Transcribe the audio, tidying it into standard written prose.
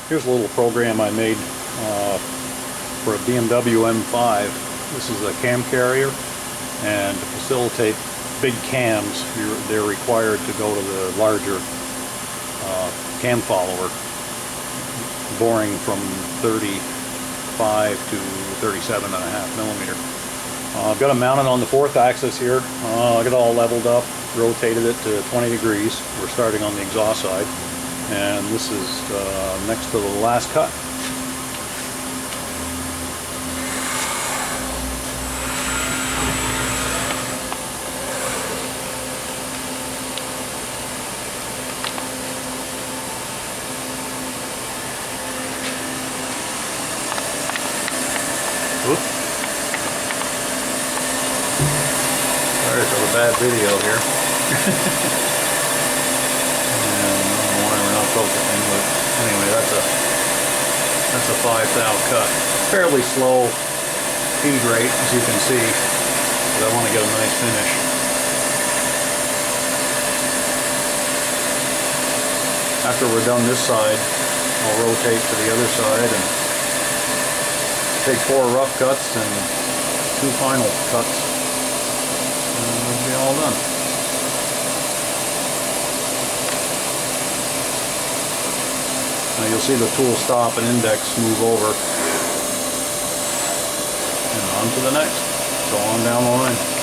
Here's a little program I made for a BMW M5. This is a cam carrier, and to facilitate big cams, they're required to go to the larger cam follower, boring from 35 to 37.5 millimeter. I've got it mounted on the 4th axis here. I got it all leveled up, rotated it to 20 degrees. We're starting on the exhaust side, and this is next to the last cut. Oops. Sorry for the bad video here. And I don't know why we're not focusing, but anyway, that's a 5/10 cut. Fairly slow feed rate, as you can see, but I want to get a nice finish. After we're done this side, I'll rotate to the other side and take 4 rough cuts and 2 final cuts, and we'll be all done. Now you'll see the tool stop and index move over, and on to the next. So on down the line.